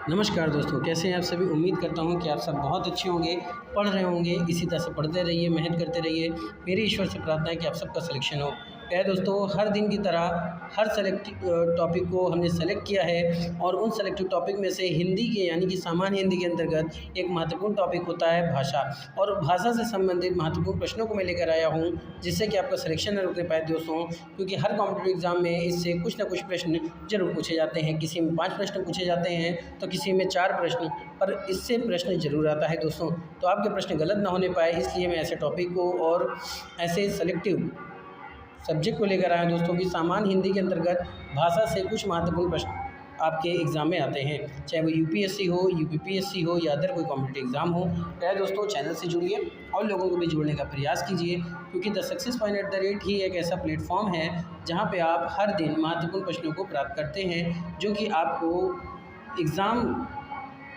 नमस्कार दोस्तों, कैसे हैं आप सभी। उम्मीद करता हूं कि आप सब बहुत अच्छे होंगे, पढ़ रहे होंगे। इसी तरह से पढ़ते रहिए, मेहनत करते रहिए। मेरी ईश्वर से प्रार्थना है कि आप सबका सिलेक्शन हो। क्या है दोस्तों, हर दिन की तरह हर टॉपिक को हमने सेलेक्ट किया है और उन सेलेक्टिव टॉपिक में से हिंदी के यानी कि सामान्य हिंदी के अंतर्गत एक महत्वपूर्ण टॉपिक होता है भाषा। और भाषा से संबंधित महत्वपूर्ण प्रश्नों को मैं लेकर आया हूँ, जिससे कि आपका सिलेक्शन न रुकने पाए दोस्तों, क्योंकि हर कॉम्पिटिटिव एग्जाम में इससे कुछ ना कुछ प्रश्न जरूर पूछे जाते हैं। किसी में 5 प्रश्न पूछे जाते हैं तो किसी में 4 प्रश्न, पर इससे प्रश्न जरूर आता है दोस्तों। तो आपके प्रश्न गलत ना होने पाए, इसलिए मैं ऐसे टॉपिक को और ऐसे सेलेक्टिव सब्जेक्ट को लेकर आया हूं दोस्तों कि सामान्य हिंदी के अंतर्गत भाषा से कुछ महत्वपूर्ण प्रश्न आपके एग्ज़ाम में आते हैं, चाहे वो यूपीएससी हो, यूपीपीएससी हो या अदर कोई कॉम्पिटिटिव एग्ज़ाम हो। क्या है दोस्तों, चैनल से जुड़िए और लोगों को भी जोड़ने का प्रयास कीजिए, क्योंकि द सक्सेस पॉइंट @ ही एक ऐसा प्लेटफॉर्म है जहाँ पे आप हर दिन महत्वपूर्ण प्रश्नों को प्राप्त करते हैं, जो कि आपको एग्ज़ाम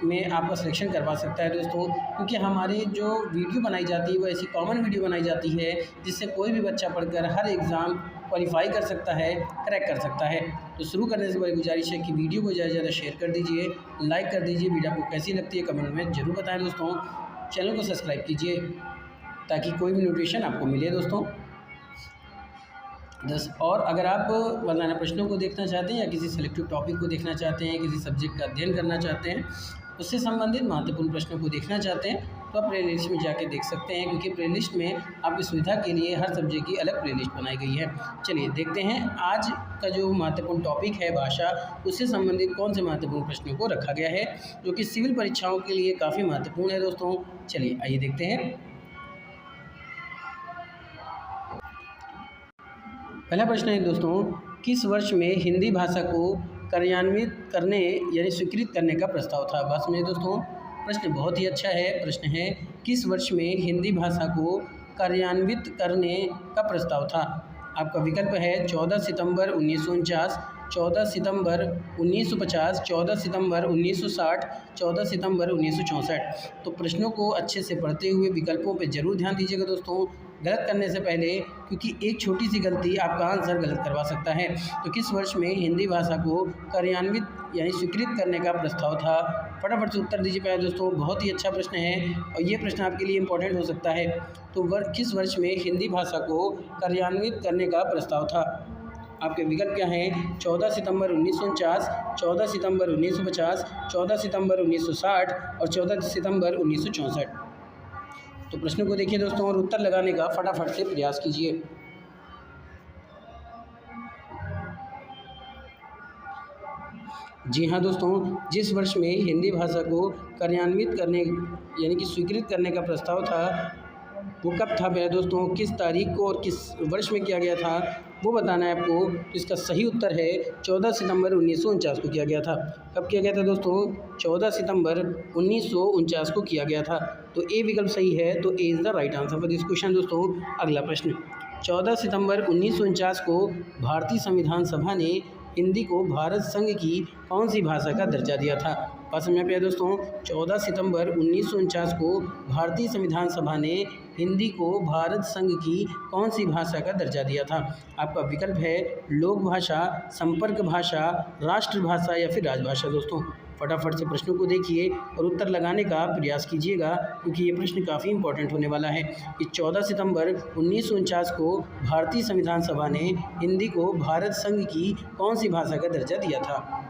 में आपका सिलेक्शन करवा सकता है दोस्तों। क्योंकि हमारी जो वीडियो बनाई जाती है वो ऐसी कॉमन वीडियो बनाई जाती है जिससे कोई भी बच्चा पढ़कर हर एग्ज़ाम क्वालिफाई कर सकता है, क्रैक कर सकता है। तो शुरू करने से बड़ी गुजारिश है कि वीडियो को ज़्यादा से ज़्यादा शेयर कर दीजिए, लाइक कर दीजिए। वीडियो आपको कैसी लगती है कमेंट में ज़रूर बताएं दोस्तों। चैनल को सब्सक्राइब कीजिए ताकि कोई भी नोटिफिकेशन आपको मिले दोस्तों। और अगर आप रोज़ाना प्रश्नों को देखना चाहते हैं या किसी सेलेक्टिव टॉपिक को देखना चाहते हैं, किसी सब्जेक्ट का अध्ययन करना चाहते हैं, उससे संबंधित महत्वपूर्ण प्रश्नों को देखना चाहते हैं, तो आप प्लेलिस्ट में जाके देख सकते हैं, क्योंकि प्लेलिस्ट में आपकी सुविधा के लिए हर सब्जेक्ट की अलग प्लेलिस्ट बनाई गई है। चलिए देखते हैं आज का जो महत्वपूर्ण टॉपिक है भाषा, उससे संबंधित कौन से महत्वपूर्ण प्रश्नों को रखा गया है, जो कि सिविल परीक्षाओं के लिए काफ़ी महत्वपूर्ण है दोस्तों। चलिए आइए देखते हैं। पहला प्रश्न है दोस्तों, किस वर्ष में हिंदी भाषा को कार्यान्वित करने यानी स्वीकृत करने का प्रस्ताव था। बस में दोस्तों प्रश्न बहुत ही अच्छा है। प्रश्न है, किस वर्ष में हिंदी भाषा को कार्यान्वित करने का प्रस्ताव था। आपका विकल्प है 14 सितंबर 1949, 14 सितंबर 1950, 14 सितंबर 1960, 14 सितंबर 1964। तो प्रश्नों को अच्छे से पढ़ते हुए विकल्पों पर जरूर ध्यान दीजिएगा दोस्तों, गलत करने से पहले, क्योंकि एक छोटी सी गलती आपका आंसर गलत करवा सकता है। तो किस वर्ष में हिंदी भाषा को कार्यान्वित यानी स्वीकृत करने का प्रस्ताव था। फटाफट से उत्तर दीजिए पाए दोस्तों, बहुत ही अच्छा प्रश्न है और ये प्रश्न आपके लिए इम्पोर्टेंट हो सकता है। तो किस वर्ष में हिंदी भाषा को कार्यान्वित करने का प्रस्ताव था। आपके विकल्प क्या हैं, 14 सितंबर 1949, 14 सितंबर 1950, 14 सितंबर 1960 और 14 सितंबर 1964। तो प्रश्न को देखिए दोस्तों और उत्तर लगाने का फटाफट से प्रयास कीजिए। जी हाँ दोस्तों, जिस वर्ष में हिंदी भाषा को कार्यान्वित करने यानी कि स्वीकृत करने का प्रस्ताव था, वो कब था मेरे दोस्तों, किस तारीख को और किस वर्ष में किया गया था, वो बताना है आपको। तो इसका सही उत्तर है 14 सितंबर 1949 को किया गया था। कब किया गया था दोस्तों, 14 सितंबर 1949 को किया गया था। तो ए विकल्प सही है, तो A is the right answer for this question दोस्तों। अगला प्रश्न, 14 सितंबर 1949 को भारतीय संविधान सभा ने हिंदी को भारत संघ की कौन सी भाषा का दर्जा दिया था। बात समझ में आया दोस्तों, 14 सितंबर 1949 को भारतीय संविधान सभा ने हिंदी को भारत संघ की कौन सी भाषा का दर्जा दिया था। आपका विकल्प है लोक भाषा, संपर्क भाषा, राष्ट्रभाषा या फिर राजभाषा दोस्तों। फटाफट से प्रश्नों को देखिए और उत्तर लगाने का प्रयास कीजिएगा, क्योंकि ये प्रश्न काफ़ी इंपॉर्टेंट होने वाला है कि 14 सितंबर 1949 को भारतीय संविधान सभा ने हिंदी को भारत संघ की कौन सी भाषा का दर्जा दिया था।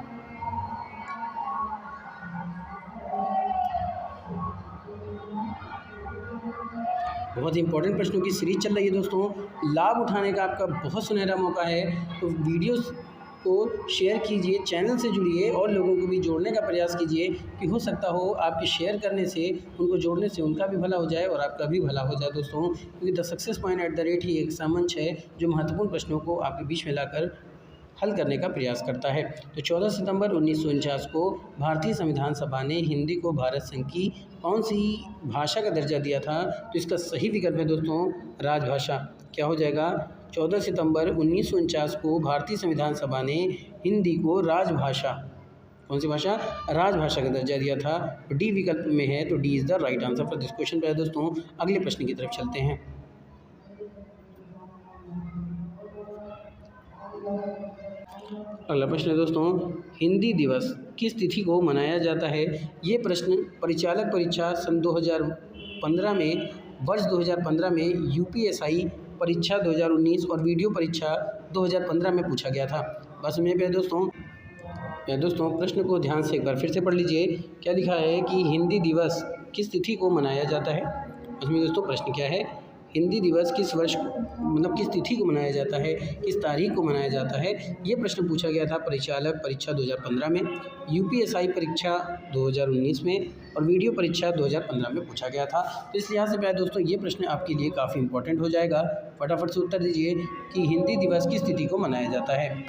बहुत ही इंपॉर्टेंट प्रश्नों की सीरीज चल रही है दोस्तों। लाभ उठाने का आपका बहुत सुनहरा मौका है, तो वीडियोस को शेयर कीजिए, चैनल से जुड़िए और लोगों को भी जोड़ने का प्रयास कीजिए, कि हो सकता हो आपके शेयर करने से, उनको जोड़ने से उनका भी भला हो जाए और आपका भी भला हो जाए दोस्तों। क्योंकि द सक्सेस पॉइंट @ ही एक सामंच है जो महत्वपूर्ण प्रश्नों को आपके बीच में लाकर हल करने का प्रयास करता है। तो 14 सितंबर 1949 को भारतीय संविधान सभा ने हिंदी को भारत संघ की कौन सी भाषा का दर्जा दिया था। तो इसका सही विकल्प है दोस्तों राजभाषा। क्या हो जाएगा, 14 सितंबर 1949 को भारतीय संविधान सभा ने हिंदी को राजभाषा, कौन सी भाषा, राजभाषा का दर्जा दिया था। तो डी विकल्प में है, तो D is the right answer for this question. पर दोस्तों अगले प्रश्न की तरफ चलते हैं। अगला प्रश्न है दोस्तों, हिंदी दिवस किस तिथि को मनाया जाता है? ये प्रश्न परिचालक परीक्षा सन 2015 में, वर्ष 2015 में यूपीएसआई परीक्षा 2019 और वीडियो परीक्षा 2015 में पूछा गया था। बस में पे दोस्तों प्रश्न को ध्यान से एक बार फिर से पढ़ लीजिए। क्या लिखा है कि हिंदी दिवस किस तिथि को मनाया जाता है? उसमें दोस्तों प्रश्न क्या है, हिंदी दिवस किस वर्ष मतलब किस तिथि को मनाया जाता है, किस तारीख को मनाया जाता है? ये प्रश्न पूछा गया था परिचालक परीक्षा 2015 में, यूपीएसआई परीक्षा 2019 में और वीडियो परीक्षा 2015 में पूछा गया था। तो इस लिहाज से प्यारे दोस्तों ये प्रश्न आपके लिए काफ़ी इंपॉर्टेंट हो जाएगा। फटाफट से उत्तर दीजिए कि हिंदी दिवस किस तिथि को मनाया जाता है।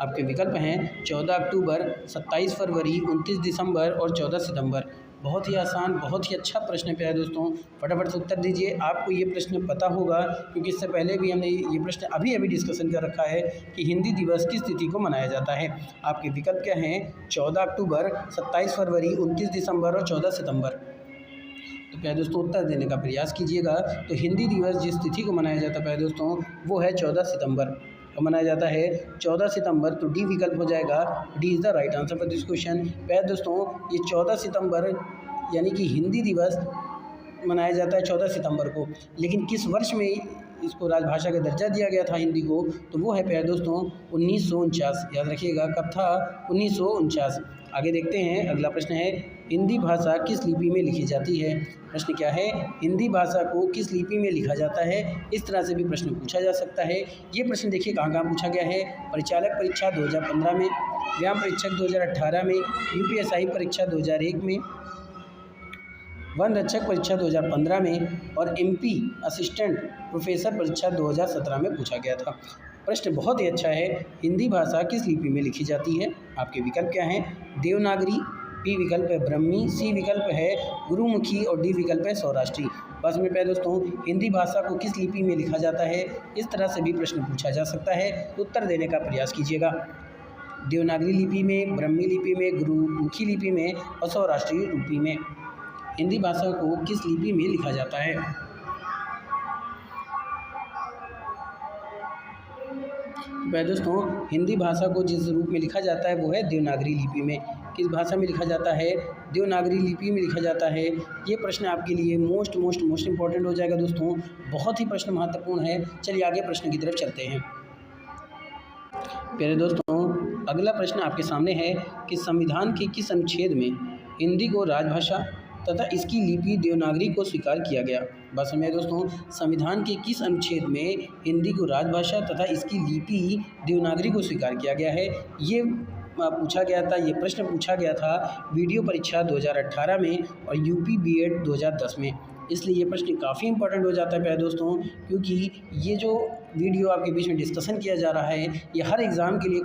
आपके विकल्प हैं 14 अक्टूबर, 27 फरवरी, 29 दिसंबर और 14 सितंबर। बहुत ही आसान, बहुत ही अच्छा प्रश्न है प्यारे दोस्तों, फटाफट से उत्तर दीजिए। आपको ये प्रश्न पता होगा क्योंकि इससे पहले भी हमने ये प्रश्न अभी डिस्कशन कर रखा है कि हिंदी दिवस किस तिथि को मनाया जाता है। आपके विकल्प क्या हैं? 14 अक्टूबर, 27 फरवरी, 29 दिसंबर और 14 सितंबर। तो प्यारे दोस्तों उत्तर देने का प्रयास कीजिएगा। तो हिंदी दिवस जिस तिथि को मनाया जाता है प्यारे दोस्तों वो है 14 सितंबर को मनाया जाता है, 14 सितंबर। तो डी विकल्प हो जाएगा, D is the right answer for this question. प्यारे दोस्तों ये 14 सितंबर यानी कि हिंदी दिवस मनाया जाता है 14 सितंबर को, लेकिन किस वर्ष में इसको राजभाषा का दर्जा दिया गया था हिंदी को? तो वो है प्यारे दोस्तों 1949। याद रखिएगा कब था? 1949। आगे देखते हैं, अगला प्रश्न है हिंदी भाषा किस लिपि में लिखी जाती है? प्रश्न क्या है? हिंदी भाषा को किस लिपि में लिखा जाता है? इस तरह से भी प्रश्न पूछा जा सकता है। ये प्रश्न देखिए कहाँ कहाँ पूछा गया है। परिचालक परीक्षा 2015 में, व्यायाम परीक्षक 2018 में, यूपीएसआई परीक्षा 2001 में, वन रक्षक परीक्षा 2015 में और एमपी असिस्टेंट प्रोफेसर परीक्षा 2017 में पूछा गया था। प्रश्न बहुत ही अच्छा है। हिंदी भाषा किस लिपि में लिखी जाती है? आपके विकल्प क्या हैं? देवनागरी, बी विकल्प है ब्रह्मी, सी विकल्प है गुरुमुखी और डी विकल्प है सौराष्ट्री। बस में प्यारे दोस्तों हिंदी भाषा को किस लिपि में लिखा जाता है? इस तरह से भी प्रश्न पूछा जा सकता है। उत्तर देने का प्रयास कीजिएगा। देवनागरी लिपि में, ब्रह्मी लिपि में, गुरुमुखी लिपि में और सौराष्ट्रीय लिपि में हिंदी भाषा को किस लिपि में लिखा जाता है? प्यारे दोस्तों हिंदी भाषा को जिस रूप में लिखा जाता है वो है देवनागरी लिपि में। किस भाषा में लिखा जाता है? देवनागरी लिपि में लिखा जाता है। ये प्रश्न आपके लिए मोस्ट इंपॉर्टेंट हो जाएगा दोस्तों, बहुत ही प्रश्न महत्वपूर्ण है। चलिए आगे प्रश्न की तरफ चलते हैं। प्यारे दोस्तों अगला प्रश्न आपके सामने है कि संविधान के किस अनुच्छेद में हिंदी को राजभाषा तथा इसकी लिपि देवनागरी को स्वीकार किया गया? बस में दोस्तों संविधान के किस अनुच्छेद में हिंदी को राजभाषा तथा इसकी लिपि देवनागरी को स्वीकार किया गया है? ये पूछा गया था, ये प्रश्न पूछा गया था वीडियो परीक्षा 2018 में और यूपी बीएड 2010 में। इसलिए ये प्रश्न काफ़ी इंपॉर्टेंट हो जाता है प्यारे दोस्तों, क्योंकि ये जो वीडियो आपके बीच में डिस्कशन किया जा रहा है ये हर एग्ज़ाम के लिए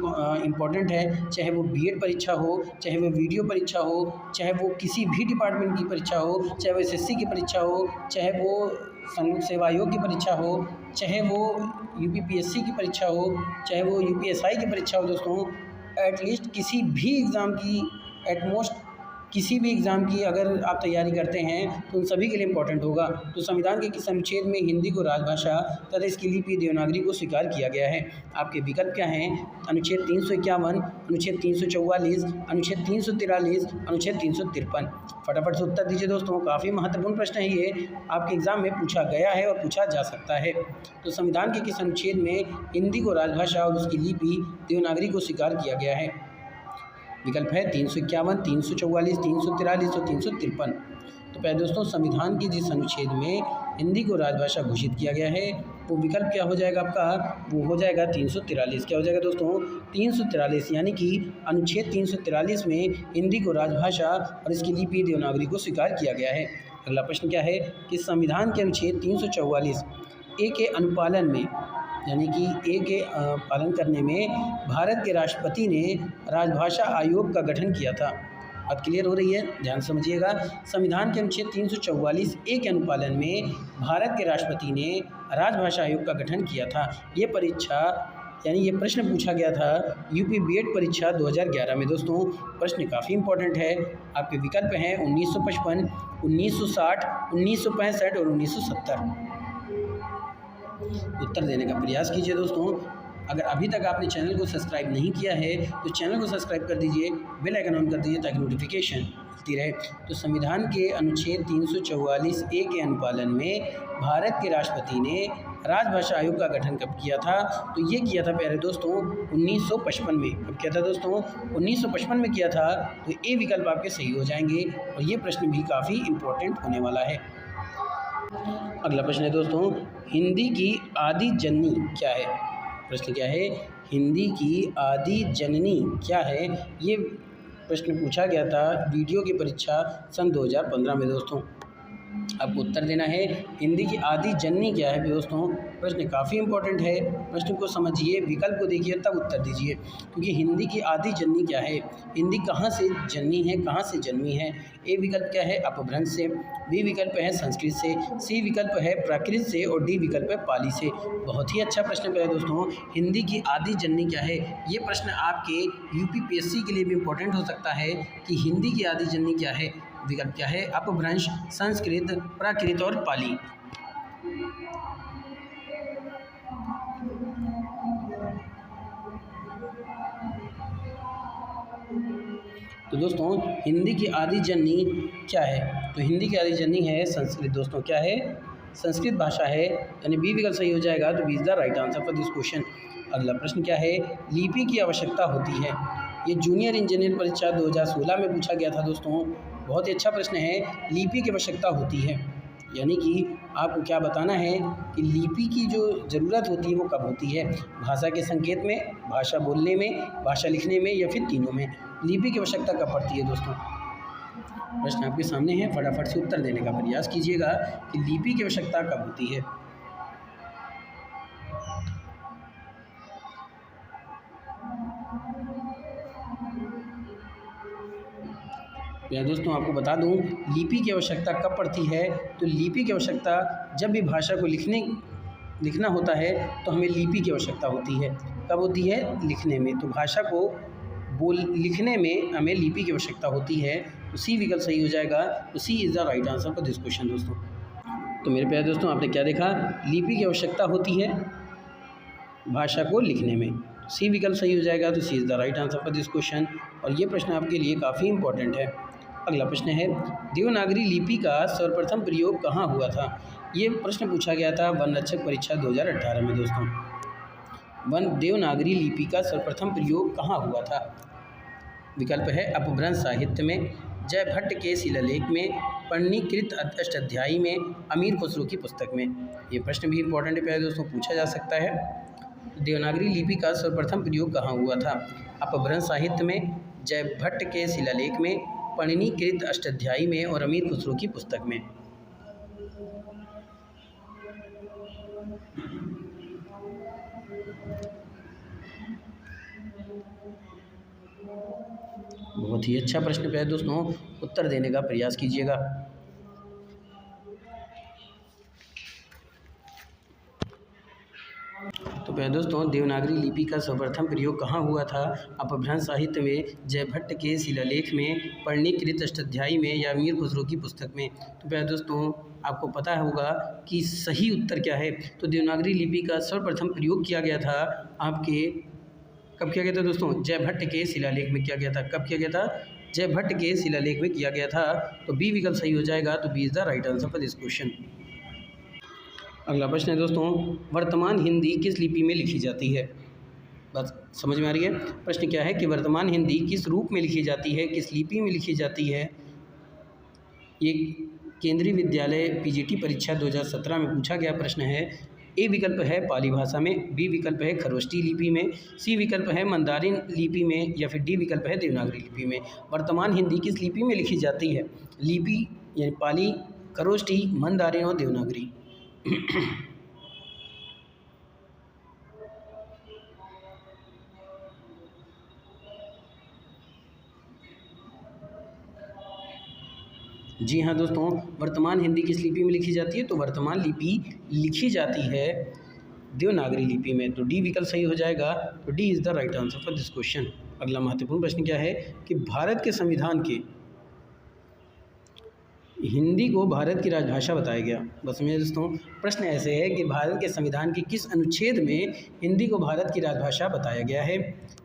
इम्पॉर्टेंट है, चाहे वो बीएड परीक्षा हो, चाहे वो वीडियो परीक्षा हो, चाहे वो किसी भी डिपार्टमेंट की परीक्षा हो, चाहे वो एसएससी की परीक्षा हो, चाहे वो संयुक्त सेवा आयोग की परीक्षा हो, चाहे वो यूपीपीएससी की परीक्षा हो, चाहे वो यूपीएसआई की परीक्षा हो। दोस्तों एटलीस्ट किसी भी एग्ज़ाम की, एटमोस्ट किसी भी एग्ज़ाम की अगर आप तैयारी करते हैं तो उन सभी के लिए इम्पोर्टेंट होगा। तो संविधान के किस अनुच्छेद में हिंदी को राजभाषा तथा इसकी लिपि देवनागरी को स्वीकार किया गया है? आपके विकल्प क्या हैं? अनुच्छेद 351, अनुच्छेद 344, अनुच्छेद 343, अनुच्छेद 353। फटाफट से उत्तर दीजिए दोस्तों, काफ़ी महत्वपूर्ण प्रश्न है ये, आपके एग्ज़ाम में पूछा गया है और पूछा जा सकता है। तो संविधान के किस अनुच्छेद में हिंदी को राजभाषा और उसकी लिपि देवनागरी को स्वीकार किया गया है? विकल्प है 351, 344, 343 और 353। तो प्यारे दोस्तों संविधान के जिस अनुच्छेद में हिंदी को राजभाषा घोषित किया गया है वो विकल्प क्या हो जाएगा आपका? वो हो जाएगा 343। क्या हो जाएगा दोस्तों? 343, यानी कि अनुच्छेद 343 में हिंदी को राजभाषा और इसकी लिपि देवनागरी को स्वीकार किया गया है। अगला प्रश्न क्या है कि संविधान के अनुच्छेद 344 ए के अनुपालन में, यानी कि ए के पालन करने में भारत के राष्ट्रपति ने राजभाषा आयोग का गठन किया था। बात क्लियर हो रही है? ध्यान समझिएगा। संविधान के अनुच्छेद 344 ए के अनुपालन में भारत के राष्ट्रपति ने राजभाषा आयोग का गठन किया था। ये परीक्षा यानी ये प्रश्न पूछा गया था यूपी बीएड परीक्षा 2011 में। दोस्तों प्रश्न काफ़ी इंपॉर्टेंट है। आपके विकल्प हैं 1955, 1960, 1965 और 1970। उत्तर देने का प्रयास कीजिए दोस्तों। अगर अभी तक आपने चैनल को सब्सक्राइब नहीं किया है तो चैनल को सब्सक्राइब कर दीजिए, बेल आइकन ऑन कर दीजिए ताकि नोटिफिकेशन मिलती रहे। तो संविधान के अनुच्छेद 344(a) के अनुपालन में भारत के राष्ट्रपति ने राजभाषा आयोग का गठन कब किया था? तो ये किया था प्यारे दोस्तों 1955 में। कब किया था दोस्तों? 1955 में किया था। तो ए विकल्प आपके सही हो जाएंगे और ये प्रश्न भी काफ़ी इम्पोर्टेंट होने वाला है। अगला प्रश्न है दोस्तों, हिंदी की आदि जननी क्या है? प्रश्न क्या है? हिंदी की आदि जननी क्या है? ये प्रश्न पूछा गया था वीडियो की परीक्षा सन 2015 में दोस्तों। आपको उत्तर देना है हिंदी की आदि जननी क्या है दोस्तों। प्रश्न काफ़ी इंपॉर्टेंट है, प्रश्न को समझिए, विकल्प को देखिए तब उत्तर दीजिए। क्योंकि हिंदी की आदि जननी क्या है, हिंदी कहाँ से जननी है, कहाँ से जन्मी है? ए विकल्प क्या है? अपभ्रंश से। बी विकल्प है संस्कृत से। सी विकल्प है प्राकृत से और डी विकल्प है पाली से। बहुत ही अच्छा प्रश्न है दोस्तों, हिंदी की आदि जननी क्या है? ये प्रश्न आपके यूपीपीएससी के लिए भी इम्पोर्टेंट हो सकता है कि हिंदी की आदि जननी क्या है। विकल्प क्या है? अपभ्रंश, संस्कृत, प्राकृत और पाली। तो दोस्तों हिंदी की आदि जननी क्या है? तो हिंदी की आदि जननी है संस्कृत दोस्तों। क्या है? संस्कृत भाषा है, यानी बी विकल्प सही हो जाएगा। तो B is the right answer for this question. अगला प्रश्न क्या है? लिपि की आवश्यकता होती है। ये जूनियर इंजीनियर परीक्षा 2016 में पूछा गया था दोस्तों। बहुत ही अच्छा प्रश्न है। लिपि की आवश्यकता होती है, यानी कि आपको क्या बताना है कि लिपि की जो ज़रूरत होती है वो कब होती है? भाषा के संकेत में, भाषा बोलने में, भाषा लिखने में या फिर तीनों में? लिपि की आवश्यकता कब पड़ती है दोस्तों? प्रश्न आपके सामने है, फटाफट से उत्तर देने का प्रयास कीजिएगा कि लिपि की आवश्यकता कब होती है। या दोस्तों आपको बता दूं लिपि की आवश्यकता कब पड़ती है। तो लिपि की आवश्यकता जब भी भाषा को लिखना होता है तो हमें लिपि की आवश्यकता होती है। कब होती है? लिखने में। तो भाषा को लिखने में हमें लिपि की आवश्यकता होती है। तो सी विकल्प सही हो जाएगा। तो C is the right answer for this question दोस्तों। तो मेरे प्यारे दोस्तों आपने क्या देखा? लिपि की आवश्यकता होती है भाषा को लिखने में। सी विकल्प सही हो जाएगा। तो C is the right answer for this question और ये प्रश्न आपके लिए काफ़ी इंपॉर्टेंट है। अगला प्रश्न है, देवनागरी लिपि का सर्वप्रथम प्रयोग कहाँ हुआ था? ये प्रश्न पूछा गया था वन रक्षक परीक्षा 2018 में दोस्तों। देवनागरी लिपि का सर्वप्रथम प्रयोग कहाँ हुआ था? विकल्प है अपभ्रंश साहित्य में, जय भट्ट के शिलालेख में, पंडितकृत अष्टाध्यायी में, अमीर खुसरो की पुस्तक में। ये प्रश्न भी इंपॉर्टेंट है प्यारे दोस्तों, पूछा जा सकता है। देवनागरी लिपि का सर्वप्रथम प्रयोग कहाँ हुआ था? अपभ्रंश साहित्य में, जय भट्ट के शिलालेख में, पंडितकृत अष्टाध्यायी में और अमीर खुसरो की पुस्तक में। बहुत ही अच्छा प्रश्न है दोस्तों, उत्तर देने का प्रयास कीजिएगा। तो प्यारे दोस्तों देवनागरी लिपि का सर्वप्रथम प्रयोग कहाँ हुआ था? अपभ्रंश साहित्य में, जय भट्ट के शिलालेख में, पंडितकृत अष्टाध्यायी में या अमीर खुसरो की पुस्तक में। तो प्यारे दोस्तों आपको पता होगा कि सही उत्तर क्या है। तो देवनागरी लिपि का सर्वप्रथम प्रयोग किया गया था आपके, कब किया गया था दोस्तों? जय भट्ट के शिलालेख में किया गया था। कब किया गया था? जय भट्ट के शिलालेख में किया गया था। तो बी विकल्प सही हो जाएगा। तो B is the right answer for this question. अगला प्रश्न है दोस्तों, वर्तमान हिंदी किस लिपि में लिखी जाती है? बस समझ में आ रही है? प्रश्न क्या है कि वर्तमान हिंदी किस रूप में लिखी जाती है, किस लिपि में लिखी जाती है? ये केंद्रीय विद्यालय पीजीटी परीक्षा 2017 में पूछा गया प्रश्न है। ए विकल्प है पाली भाषा में, बी विकल्प है खरोष्टी लिपि में, सी विकल्प है मंदारिन लिपि में या फिर डी विकल्प है देवनागरी लिपि में। वर्तमान हिंदी किस लिपि में लिखी जाती है? लिपि यानी पाली, खरोष्टी, मंदारिन और देवनागरी। जी हाँ दोस्तों, वर्तमान हिंदी किस लिपि में लिखी जाती है? तो वर्तमान लिपि लिखी जाती है देवनागरी लिपि में। तो डी विकल्प सही हो जाएगा। तो D is the right answer for this question. अगला महत्वपूर्ण प्रश्न क्या है कि भारत के संविधान के हिंदी को भारत की राजभाषा बताया गया। बस मेरे दोस्तों, प्रश्न ऐसे है कि भारत के संविधान के किस अनुच्छेद में हिंदी को भारत की राजभाषा बताया गया है।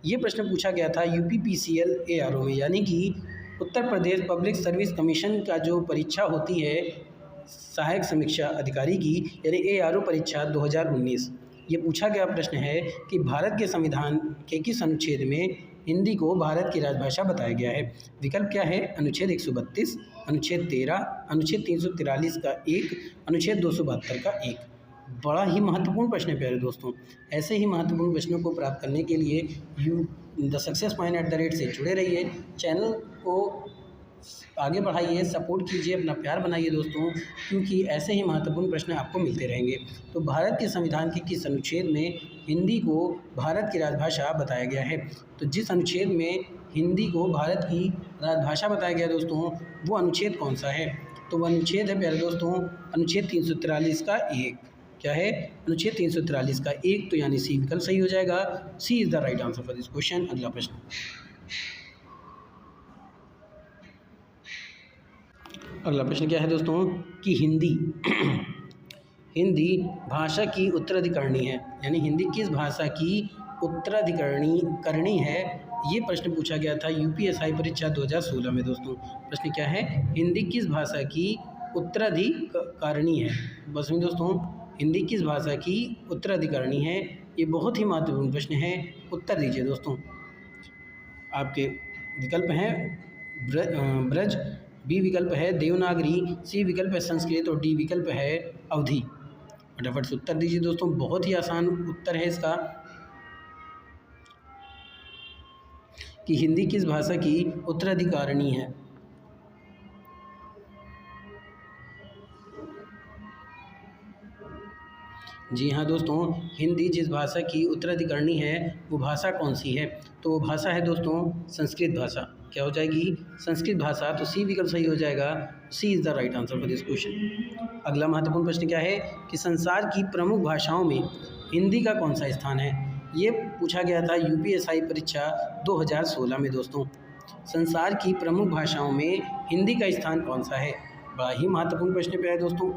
ये प्रश्न पूछा गया था UPPCL ARO में, यानी कि Uttar Pradesh public service commission का जो परीक्षा होती है सहायक समीक्षा अधिकारी की, यानी ARO परीक्षा 2019। ये पूछा गया प्रश्न है कि भारत के संविधान के किस अनुच्छेद में हिंदी को भारत की राजभाषा बताया गया है। विकल्प क्या है? अनुच्छेद 132, अनुच्छेद 13, अनुच्छेद 343 का 1, अनुच्छेद 272 का 1। बड़ा ही महत्वपूर्ण प्रश्न है प्यारे दोस्तों। ऐसे ही महत्वपूर्ण प्रश्नों को प्राप्त करने के लिए द सक्सेस पॉइंट @ से जुड़े रहिए, चैनल को आगे बढ़ाइए, सपोर्ट कीजिए, अपना प्यार बनाइए दोस्तों, क्योंकि ऐसे ही महत्वपूर्ण प्रश्न आपको मिलते रहेंगे। तो भारत के संविधान के किस अनुच्छेद में हिंदी को भारत की राजभाषा बताया गया है? तो जिस अनुच्छेद में हिंदी को भारत की राजभाषा बताया गया दोस्तों, वो अनुच्छेद कौन सा है? तो वह अनुच्छेद है प्यारे दोस्तों अनुच्छेद 343 का 1। क्या है? अनुच्छेद 343 का 1, तो यानी सी विकल्प सही हो जाएगा। C is the right answer for this question. अगला प्रश्न, अगला प्रश्न क्या है दोस्तों कि हिंदी भाषा की उत्तराधिकारणी है, यानी हिंदी किस भाषा की उत्तराधिकारणी है। ये प्रश्न पूछा गया था UPSI परीक्षा 2016 में दोस्तों। प्रश्न क्या है? हिंदी किस भाषा की उत्तराधिकारणी है। बस में दोस्तों, हिंदी किस भाषा की उत्तराधिकारणी है, ये बहुत ही महत्वपूर्ण प्रश्न है। उत्तर दीजिए दोस्तों। आपके विकल्प हैं ब्रज, बी विकल्प है देवनागरी, सी विकल्प है संस्कृत और डी विकल्प है अवधी। फटाफट से उत्तर दीजिए दोस्तों, बहुत ही आसान उत्तर है इसका कि हिंदी किस भाषा की उत्तराधिकारणी है। जी हाँ दोस्तों, हिंदी जिस भाषा की उत्तराधिकारणी है वो भाषा कौन सी है? तो वो भाषा है दोस्तों संस्कृत भाषा। क्या हो जाएगी? संस्कृत भाषा। तो सी विकल्प सही हो जाएगा। C is the right answer for this question. अगला महत्वपूर्ण प्रश्न क्या है कि संसार की प्रमुख भाषाओं में हिंदी का कौन सा स्थान है। ये पूछा गया था UPSI परीक्षा 2016 में दोस्तों। संसार की प्रमुख भाषाओं में हिंदी का स्थान कौन सा है? बड़ा ही महत्वपूर्ण प्रश्न पे है दोस्तों।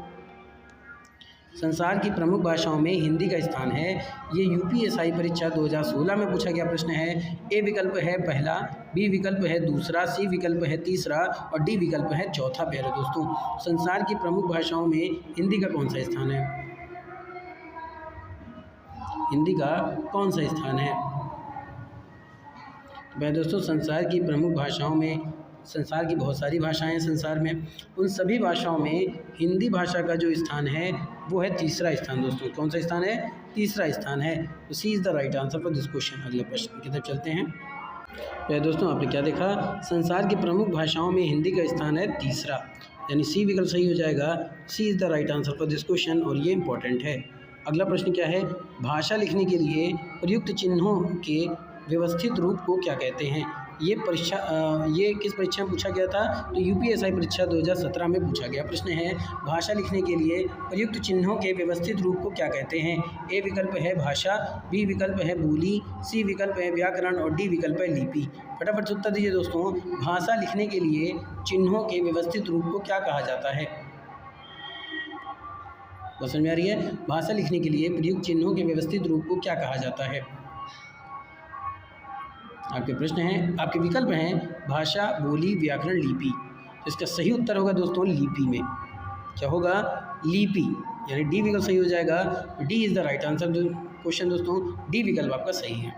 संसार की प्रमुख भाषाओं में हिंदी का स्थान है, ये UPSI परीक्षा 2016 में पूछा गया प्रश्न है। ए विकल्प है पहला, बी विकल्प है दूसरा, सी विकल्प है तीसरा और डी विकल्प है चौथा। प्यारे दोस्तों, संसार की प्रमुख भाषाओं में हिंदी का कौन सा स्थान है? हिंदी का कौन सा स्थान है? प्यारे दोस्तों, संसार की प्रमुख भाषाओं में, संसार की बहुत सारी भाषाएं हैं संसार में, उन सभी भाषाओं में हिंदी भाषा का जो स्थान है वो है तीसरा स्थान दोस्तों। कौन सा स्थान है? तीसरा स्थान है। तो C is the right answer for this question. अगले प्रश्न की तरफ चलते हैं। तो दोस्तों, आपने क्या देखा? संसार की प्रमुख भाषाओं में हिंदी का स्थान है तीसरा, यानी सी विकल्प सही हो जाएगा। C is the right answer for this question, और ये इंपॉर्टेंट है। अगला प्रश्न क्या है? भाषा लिखने के लिए प्रयुक्त चिन्हों के व्यवस्थित रूप को क्या कहते हैं। ये किस परीक्षा में पूछा गया था? तो UPSI परीक्षा 2017 में पूछा गया प्रश्न है। भाषा लिखने के लिए प्रयुक्त चिन्हों के व्यवस्थित रूप को क्या कहते हैं। ए विकल्प है भाषा, बी विकल्प है बोली, सी विकल्प है व्याकरण और डी विकल्प है लिपि। फटाफट से उत्तर दीजिए दोस्तों। भाषा लिखने के लिए चिन्हों के व्यवस्थित रूप को क्या कहा जाता है? समझ में आ रही है? भाषा लिखने के लिए प्रयुक्त चिन्हों के व्यवस्थित रूप को क्या कहा जाता है? आपके प्रश्न हैं, आपके विकल्प हैं भाषा, बोली, व्याकरण, लिपि। तो इसका सही उत्तर होगा दोस्तों लिपि में। क्या होगा? लिपि, यानी डी विकल्प सही हो जाएगा। D is the right answer question दोस्तों। डी विकल्प आपका सही है।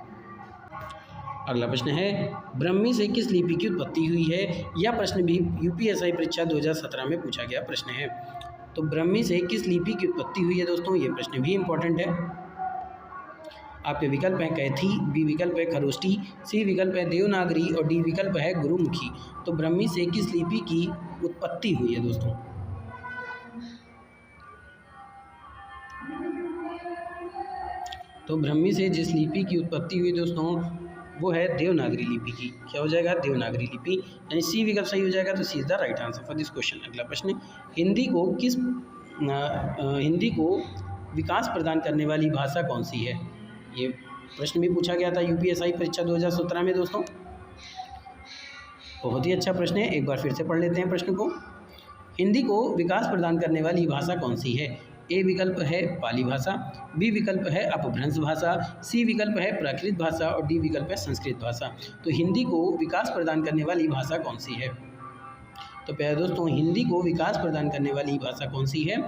अगला प्रश्न है, ब्रह्मी से किस लिपि की उत्पत्ति हुई है। यह प्रश्न भी UPSI परीक्षा 2017 में पूछा गया प्रश्न है। तो ब्रह्मी से किस लिपि की उत्पत्ति हुई है दोस्तों, ये प्रश्न भी इंपॉर्टेंट है। आपके विकल्प हैं कैथी, बी विकल्प है खरोष्टी, सी विकल्प है देवनागरी और डी विकल्प है गुरुमुखी। तो ब्रह्मी से किस लिपि की उत्पत्ति हुई है दोस्तों? तो ब्रह्मी से जिस लिपि की उत्पत्ति हुई दोस्तों वो है देवनागरी लिपि की। क्या हो जाएगा? देवनागरी लिपि, यानी सी विकल्प सही हो जाएगा। तो C is the right answer for this question. अगला प्रश्न, हिंदी को विकास प्रदान करने वाली भाषा कौन सी है। ये प्रश्न भी पूछा गया था UPSI परीक्षा 2017 में दोस्तों। बहुत ही अच्छा प्रश्न है, एक बार फिर से पढ़ लेते हैं प्रश्न को। हिंदी को विकास प्रदान करने वाली भाषा कौन सी है? ए विकल्प है पाली भाषा, बी विकल्प है अपभ्रंश भाषा, सी विकल्प है प्राकृत भाषा और डी विकल्प है संस्कृत भाषा। तो हिंदी को विकास प्रदान करने वाली भाषा कौन सी है? तो प्यारे दोस्तों, हिंदी को विकास प्रदान करने वाली भाषा कौन सी है?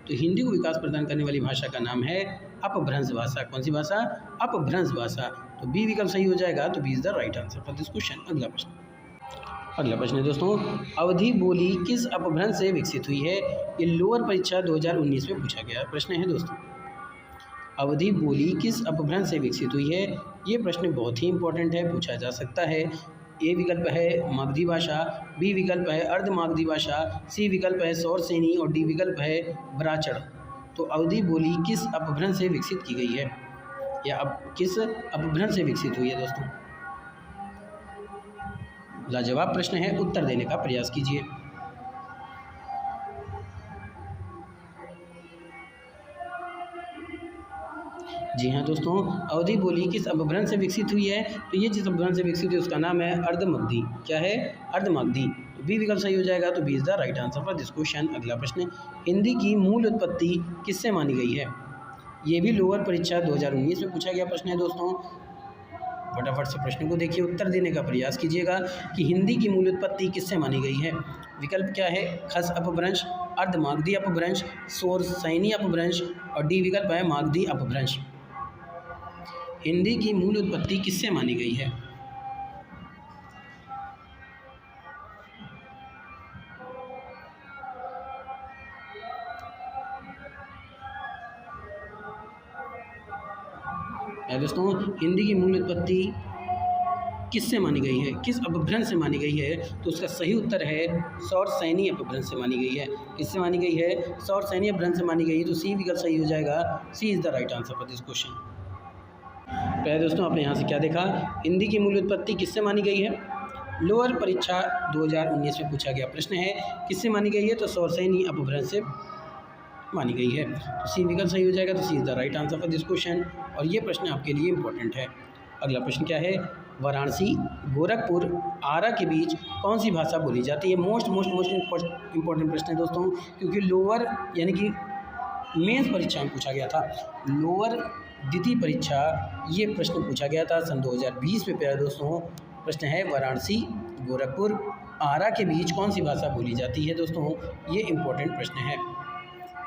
तो हिंदी को विकास प्रदान करने वाली भाषा का नाम है अपभ्रंश भाषा। कौन सी भाषा? अपभ्रंश भाषा। तो बी विकल्प सही हो जाएगा। तो B is the right answer for this question. अगला प्रश्न है दोस्तों, अवधि बोली किस अपभ्रंश से विकसित हुई है? ये लोअर परीक्षा 2019 में पूछा गया प्रश्न है दोस्तों। अवधि बोली किस अपभ्रंश से विकसित हुई है? ये प्रश्न बहुत ही इंपॉर्टेंट है, पूछा जा सकता है। ए विकल्प है मागधी भाषा, बी विकल्प है अर्ध मागधी भाषा, सी विकल्प है सौरसेनी और डी विकल्प है ब्राचड़। तो अवधि बोली किस अपभ्रंश से विकसित की गई है या किस अपभ्रंश से विकसित हुई है दोस्तों? लाजवाब प्रश्न है, उत्तर देने का प्रयास कीजिए। जी हाँ दोस्तों, अवधि बोली किस अपभ्रंश से विकसित हुई है? तो ये जिस अपभ्रंश से विकसित हुई उसका नाम है अर्धमागधी। क्या है? अर्धमागधी। तो बी विकल्प सही हो जाएगा। तो B is the right answer for this question. अगला प्रश्न, हिंदी की मूल उत्पत्ति किससे मानी गई है? ये भी लोअर परीक्षा 2019 में पूछा गया प्रश्न है दोस्तों। फटाफट से प्रश्न को देखिए, उत्तर देने का प्रयास कीजिएगा कि हिंदी की मूल उत्पत्ति किससे मानी गई है। विकल्प क्या है? खस अपभ्रंश, अर्धमागधी अपभ्रंश, सौरसेनी अपभ्रंश और डी विकल्प है मागधी अपभ्रंश। हिंदी की मूल उत्पत्ति किससे मानी गई है? दोस्तों, हिंदी की मूल उत्पत्ति किससे मानी गई है, किस अपभ्रंश से मानी गई है? तो उसका सही उत्तर है सौरसेनी अपभ्रंश से मानी गई है। किससे मानी गई है? सौरसेनी अपभ्रंश से मानी गई है। तो सी विकल्प सही हो जाएगा। C is the right answer for this question. पहले दोस्तों, आपने यहाँ से क्या देखा? हिंदी की मूल उत्पत्ति किससे मानी गई है? लोअर परीक्षा 2019 में पूछा गया प्रश्न है, किससे मानी गई है? तो सौरसेनी अपभ्रंश से मानी गई है। तो सी विकल्प सही हो जाएगा। तो C is the right answer for this question. और ये प्रश्न आपके लिए इंपॉर्टेंट है। अगला प्रश्न क्या है? वाराणसी, गोरखपुर, आरा के बीच कौन सी भाषा बोली जाती है? मोस्ट इंपॉर्टेंट प्रश्न है दोस्तों, क्योंकि लोअर यानी कि मेंस परीक्षा में पूछा गया था। लोअर द्वितीय परीक्षा ये प्रश्न पूछा गया था सन 2020 में। प्यारे दोस्तों, प्रश्न है वाराणसी, गोरखपुर, आरा के बीच कौन सी भाषा बोली जाती है? दोस्तों, ये इंपॉर्टेंट प्रश्न है।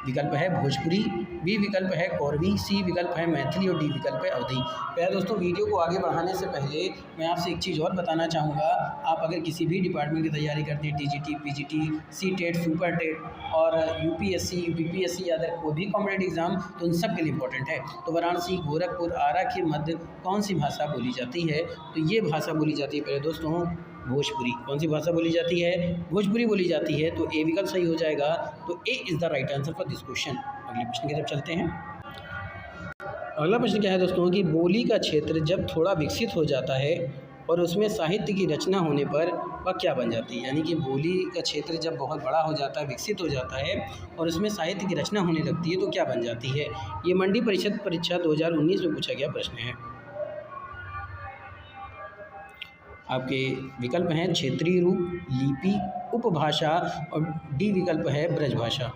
विकल्प है भोजपुरी, बी विकल्प है कोरवी, सी विकल्प है मैथिली और डी विकल्प है अवधी। प्यारे दोस्तों, वीडियो को आगे बढ़ाने से पहले मैं आपसे एक चीज़ और बताना चाहूँगा। आप अगर किसी भी डिपार्टमेंट की तैयारी करते हैं, TGT, PGT, CTET, super TET और यूपीएससी, बीपीएससी या अदर कोई भी कॉम्पिटेटिव एग्जाम, तो उन सब के लिए इंपॉर्टेंट है। तो वाराणसी, गोरखपुर, आरा के मध्य कौन सी भाषा बोली जाती है? तो ये भाषा बोली जाती है प्यारे दोस्तों भोजपुरी। कौन सी भाषा बोली जाती है? भोजपुरी बोली जाती है। तो ए विकल्प सही हो जाएगा। तो A is the right answer for this question. अगले प्रश्न की तरफ चलते हैं। अगला प्रश्न क्या है दोस्तों कि बोली का क्षेत्र जब थोड़ा विकसित हो जाता है और उसमें साहित्य की रचना होने पर वह क्या बन जाती है? यानी कि बोली का क्षेत्र जब बहुत बड़ा हो जाता है, विकसित हो जाता है और उसमें साहित्य की रचना होने लगती है तो क्या बन जाती है? ये मंडी परिषद परीक्षा 2019 में पूछा गया प्रश्न है। आपके विकल्प हैं क्षेत्रीय रूप, लिपि, उपभाषा और डी विकल्प है ब्रजभाषा।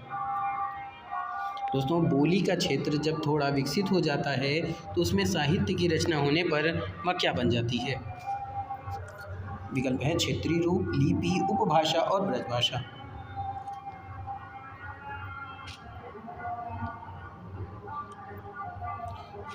दोस्तों, बोली का क्षेत्र जब थोड़ा विकसित हो जाता है तो उसमें साहित्य की रचना होने पर वह क्या बन जाती है? विकल्प है क्षेत्रीय रूप, लिपि, उपभाषा और ब्रजभाषा।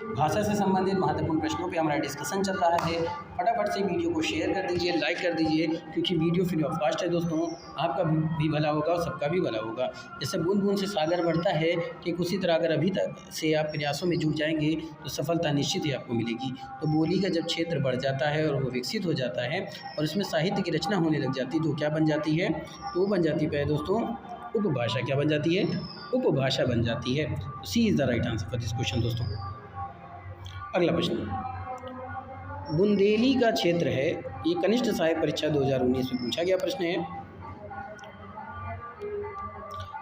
भाषा से संबंधित महत्वपूर्ण प्रश्नों पे हमारा डिस्कशन चल रहा है। फटाफट से वीडियो को शेयर कर दीजिए, लाइक कर दीजिए, क्योंकि वीडियो फ्री ऑफ कॉस्ट है दोस्तों। आपका भी भला होगा और सबका भी भला होगा। जैसे बूंद बूंद से सागर बढ़ता है, कि उसी तरह अगर अभी तक से आप प्रयासों में जुट जाएंगे तो सफलता निश्चित ही आपको मिलेगी। तो बोली का जब क्षेत्र बढ़ जाता है और वो विकसित हो जाता है और उसमें साहित्य की रचना होने लग जाती है तो क्या बन जाती है? तो वो बन जाती है दोस्तों उपभाषा। क्या बन जाती है? उपभाषा बन जाती है। C is the right answer for this question दोस्तों। अगला प्रश्न, बुंदेली का क्षेत्र है, ये कनिष्ठ सहायक परीक्षा 2019 में पूछा गया प्रश्न है।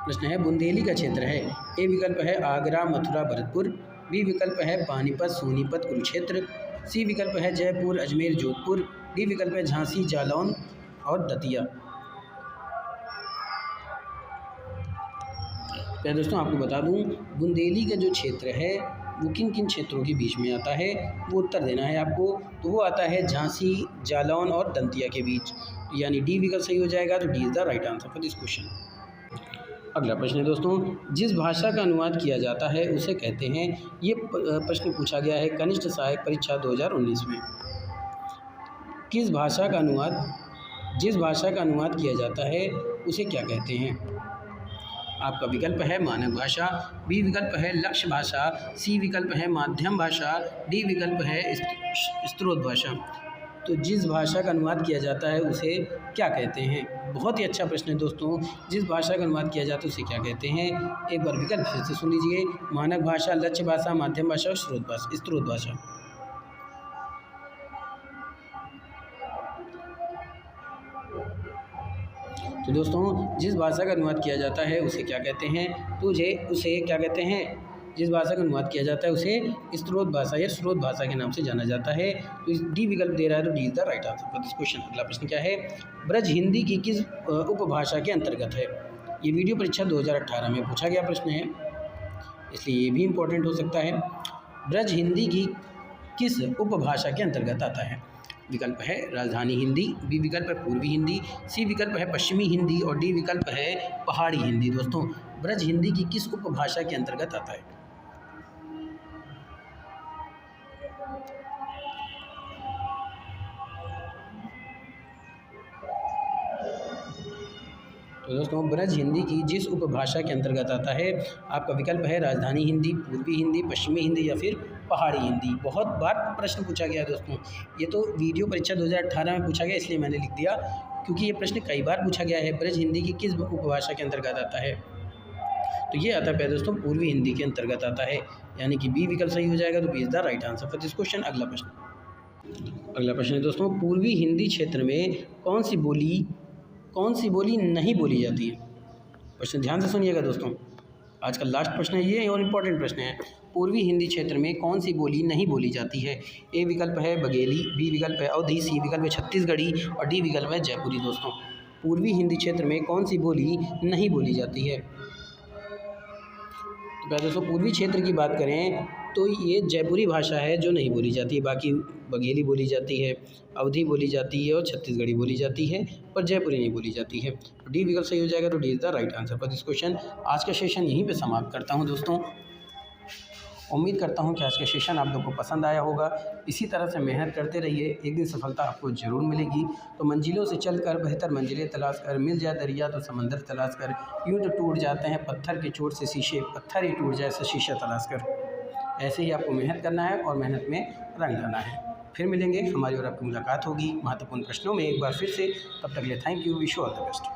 प्रश्न है बुंदेली का क्षेत्र है। ए विकल्प है आगरा, मथुरा, भरतपुर, बी विकल्प है पानीपत, सोनीपत, कुरुक्षेत्र, सी विकल्प है जयपुर, अजमेर, जोधपुर, डी विकल्प है झांसी, जालौन और दतिया। तो दोस्तों आपको बता दूं, बुंदेली का जो क्षेत्र है वो किन किन क्षेत्रों के बीच में आता है, वो उत्तर देना है आपको। तो वो आता है झांसी, जालौन और दंतिया के बीच, यानी डी विकल्प सही हो जाएगा। तो D is the right answer for this question. अगला प्रश्न है दोस्तों, जिस भाषा का अनुवाद किया जाता है उसे कहते हैं, ये प्रश्न पूछा गया है कनिष्ठ सहायक परीक्षा 2019 में। जिस भाषा का अनुवाद किया जाता है उसे क्या कहते हैं? आपका विकल्प है मानक भाषा, बी विकल्प है लक्ष्य भाषा, सी विकल्प है माध्यम भाषा, डी विकल्प है स्रोत भाषा। तो जिस भाषा का अनुवाद किया जाता है उसे क्या कहते हैं? बहुत ही अच्छा प्रश्न है दोस्तों। जिस भाषा का अनुवाद किया जाता है उसे क्या कहते हैं? एक बार विकल्प फिर से सुन लीजिए, मानक भाषा, लक्ष्य भाषा, माध्यम भाषा और स्रोत भाषा। तो दोस्तों जिस भाषा का अनुवाद किया जाता है उसे क्या कहते हैं? तो उसे क्या कहते हैं? जिस भाषा का अनुवाद किया जाता है उसे स्रोत भाषा या स्रोत भाषा के नाम से जाना जाता है। तो इस डी विकल्प दे रहा है, तो D is the right answer for this question. अगला प्रश्न क्या है? ब्रज हिंदी की किस उपभाषा के अंतर्गत है? ये वीडियो परीक्षा 2018 में पूछा गया प्रश्न है, इसलिए ये भी इम्पोर्टेंट हो सकता है। ब्रज हिंदी की किस उपभाषा के अंतर्गत आता है? विकल्प है राजधानी हिंदी, बी विकल्प है पूर्वी हिंदी, सी विकल्प है पश्चिमी हिंदी और डी विकल्प है पहाड़ी हिंदी। दोस्तों ब्रज हिंदी की किस उपभाषा के अंतर्गत आता है? तो दोस्तों ब्रज हिंदी की जिस उपभाषा के अंतर्गत आता है, आपका विकल्प है राजधानी हिंदी, पूर्वी हिंदी, पश्चिमी हिंदी या फिर पहाड़ी हिंदी। बहुत बार प्रश्न पूछा गया है दोस्तों, ये तो वीडियो परीक्षा 2018 में पूछा गया, इसलिए मैंने लिख दिया, क्योंकि ये प्रश्न कई बार पूछा गया है। ब्रज हिंदी की किस उपभाषा के अंतर्गत आता है? तो ये आता है दोस्तों पूर्वी हिंदी के अंतर्गत आता है, यानी कि बी विकल्प सही हो जाएगा। तो B is the right answer for this question. अगला प्रश्न है दोस्तों, पूर्वी हिंदी क्षेत्र में कौन सी बोली नहीं बोली जाती है? प्रश्न ध्यान से सुनिएगा दोस्तों, आज का लास्ट प्रश्न है ये और इम्पोर्टेंट प्रश्न है। पूर्वी हिंदी क्षेत्र में कौन सी बोली नहीं बोली जाती है? ए विकल्प है बघेली, बी विकल्प है अवधी, सी विकल्प है छत्तीसगढ़ी और डी विकल्प है जयपुरी। दोस्तों पूर्वी हिंदी क्षेत्र में कौन सी बोली नहीं बोली जाती है? तो दोस्तों पूर्वी क्षेत्र की बात करें तो ये जयपुरी भाषा है जो नहीं बोली जाती है, बाकी बघेली बोली जाती है, अवधी बोली जाती है और छत्तीसगढ़ी बोली जाती है, पर जयपुरी नहीं बोली जाती है। तो डी विकल्प सही हो जाएगा। तो D is the right answer for this question. आज का सेशन यहीं पे समाप्त करता हूं दोस्तों। उम्मीद करता हूं कि आज का सेशन आप लोगों को पसंद आया होगा। इसी तरह से मेहनत करते रहिए, एक दिन सफलता आपको ज़रूर मिलेगी। तो मंजिलों से चलकर बेहतर मंजिलें तलाश कर, मिल जाए दरिया तो समंदर तलाश कर, यूँ तो टूट जाते हैं पत्थर की चोट से शीशे, पत्थर ही टूट जाए से शीशा तलाश कर। ऐसे ही आपको मेहनत करना है और मेहनत में रंग लाना है। फिर मिलेंगे, हमारी और आपकी मुलाकात होगी महत्वपूर्ण प्रश्नों में एक बार फिर से। तब तक के लिए thank you, wish you all the best.